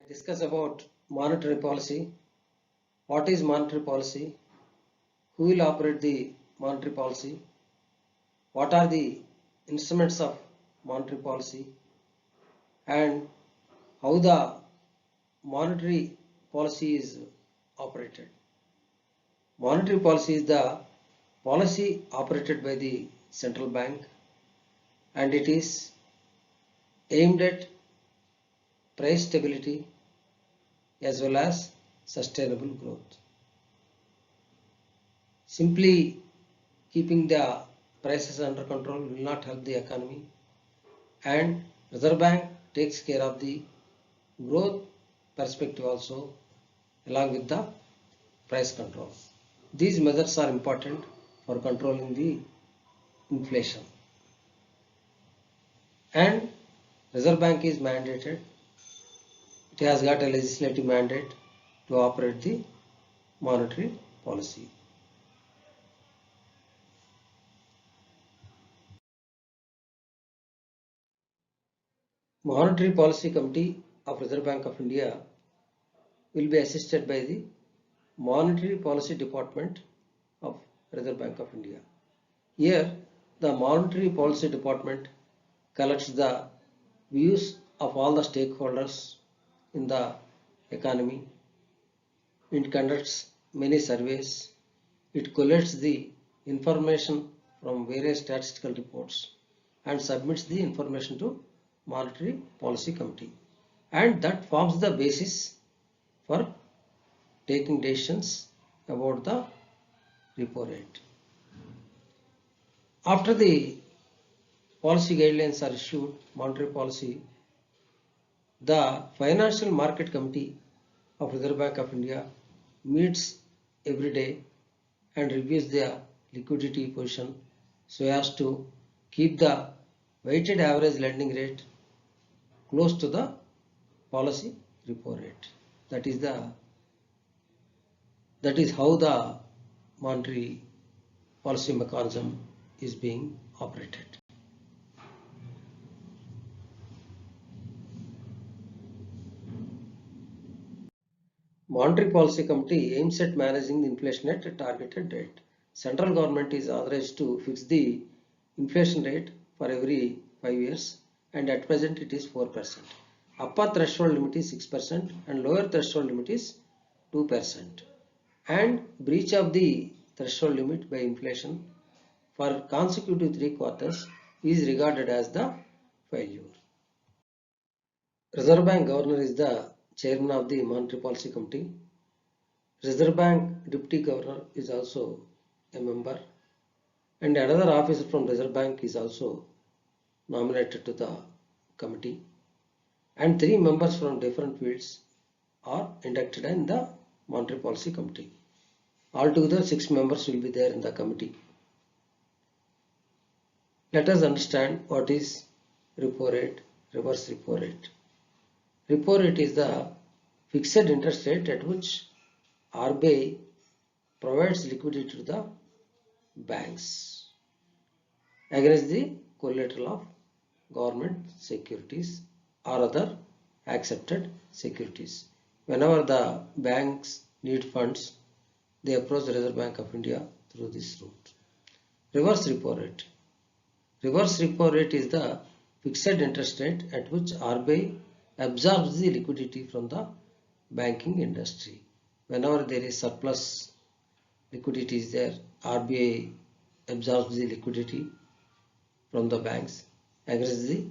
Discuss about monetary policy. What is monetary policy? Who will operate the monetary policy? What are the instruments of monetary policy? And how the monetary policy is operated. Monetary policy is the policy operated by the central bank, and it is aimed at price stability as well as sustainable growth. Simply keeping the prices under control will not help the economy, and Reserve Bank takes care of the growth perspective also along with the price control. These measures are important for controlling the inflation, and Reserve Bank is mandated. It has got a legislative mandate to operate the monetary policy. Monetary Policy Committee of Reserve Bank of India will be assisted by the Monetary Policy Department of Reserve Bank of India. Here, the Monetary Policy Department collects the views of all the stakeholders in the economy. It conducts many surveys. It collects the information from various statistical reports and submits the information to Monetary Policy Committee, and that forms the basis for taking decisions about the repo rate. After the policy guidelines are issued, monetary policy, the Financial Market Committee of Reserve Bank of India meets every day and reviews their liquidity position so as to keep the weighted average lending rate close to the policy repo rate. That is how the monetary policy mechanism is being operated. Monetary Policy Committee aims at managing the inflation at a targeted rate. Central government is authorized to fix the inflation rate for every 5 years, and at present it is 4%. Upper threshold limit is 6% and lower threshold limit is 2%. And breach of the threshold limit by inflation for consecutive 3 quarters is regarded as the failure. Reserve Bank Governor is the chairman of the Monetary Policy Committee. Reserve Bank Deputy Governor is also a member, and another officer from Reserve Bank is also nominated to the committee, and 3 members from different fields are inducted in the Monetary Policy Committee. Altogether 6 members will be there in the committee. Let us understand what is repo rate, reverse repo rate. Repo rate is the fixed interest rate at which RBI provides liquidity to the banks against the collateral of government securities or other accepted securities. Whenever the banks need funds, they approach the Reserve Bank of India through this route. Reverse repo rate. Reverse repo rate is the fixed interest rate at which RBI absorbs the liquidity from the banking industry. Whenever there is surplus liquidity is there, RBI absorbs the liquidity from the banks against the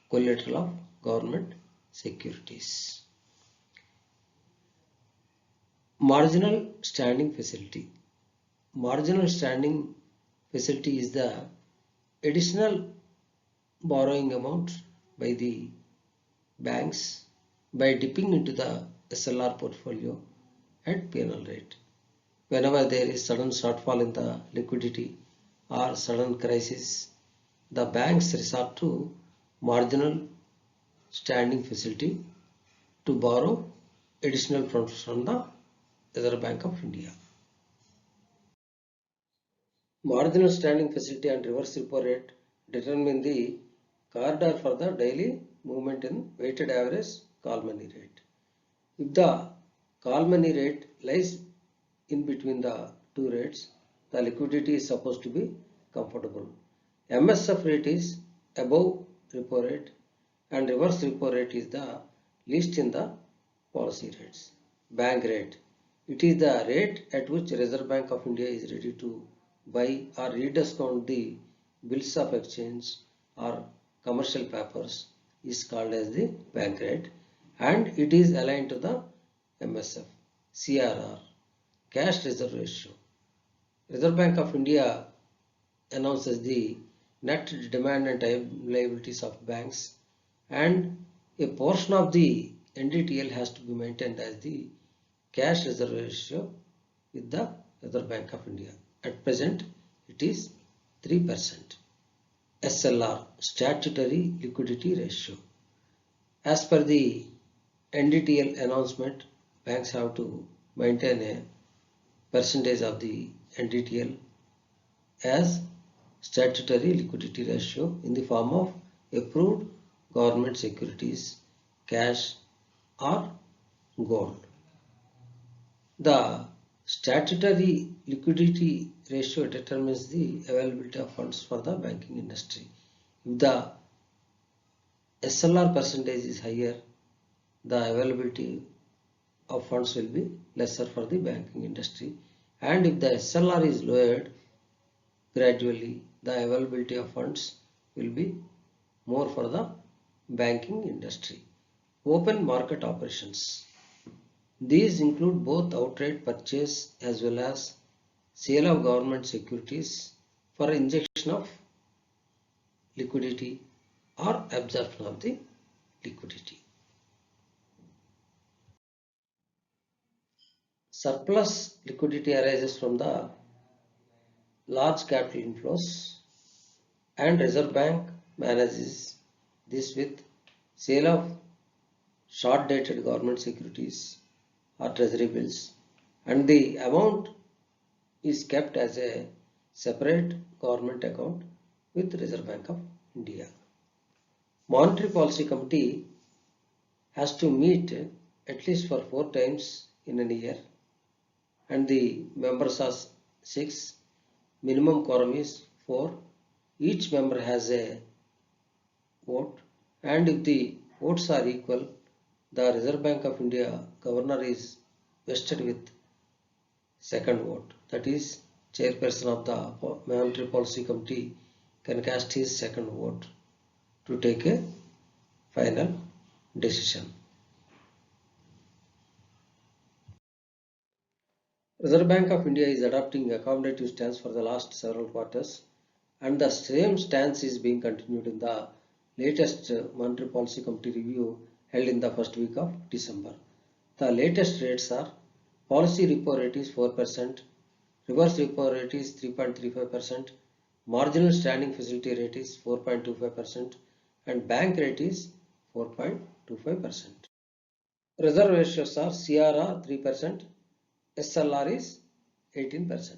collateral of government securities. Marginal standing facility. Marginal standing facility is the additional borrowing amount by the banks by dipping into the SLR portfolio at penal rate. Whenever there is sudden shortfall in the liquidity or sudden crisis, the banks resort to marginal standing facility to borrow additional funds from the Reserve Bank of India. Marginal standing facility and reverse repo rate determine the corridor for the daily movement in weighted average call money rate. If the call money rate lies in between the two rates, the liquidity is supposed to be comfortable. MSF rate is above repo rate and reverse repo rate is the least in the policy rates. Bank rate. It is the rate at which Reserve Bank of India is ready to buy or rediscount the bills of exchange or commercial papers is called as the bank rate, and it is aligned to the MSF, CRR, cash reserve ratio. Reserve Bank of India announces the net demand and liabilities of banks, and a portion of the NDTL has to be maintained as the cash reserve ratio with the Reserve Bank of India. At present, it is 3%. SLR, statutory liquidity ratio. As per the NDTL announcement, banks have to maintain a percentage of the NDTL as statutory liquidity ratio in the form of approved government securities, cash or gold. The statutory liquidity ratio determines the availability of funds for the banking industry. If the SLR percentage is higher, the availability of funds will be lesser for the banking industry, and if the SLR is lowered, gradually the availability of funds will be more for the banking industry. Open market operations. These include both outright purchase as well as sale of government securities for injection of liquidity or absorption of the liquidity. Surplus liquidity arises from the large capital inflows, and Reserve Bank manages this with sale of short dated government securities or treasury bills, and the amount is kept as a separate government account with Reserve Bank of India. Monetary Policy Committee has to meet at least for 4 times in a year, and the members are 6. Minimum quorum is 4. Each member has a vote, and if the votes are equal, the Reserve Bank of India governor is vested with second vote. That is, chairperson of the Monetary Policy Committee can cast his second vote to take a final decision. Reserve Bank of India is adopting accommodative stance for the last several quarters, and the same stance is being continued in the latest Monetary Policy Committee review held in the first week of December. The latest rates are: policy repo rate is 4%, reverse repo rate is 3.35%, marginal standing facility rate is 4.25%, and bank rate is 4.25%. Reserve ratios are CRR 3%, SLR is 18%.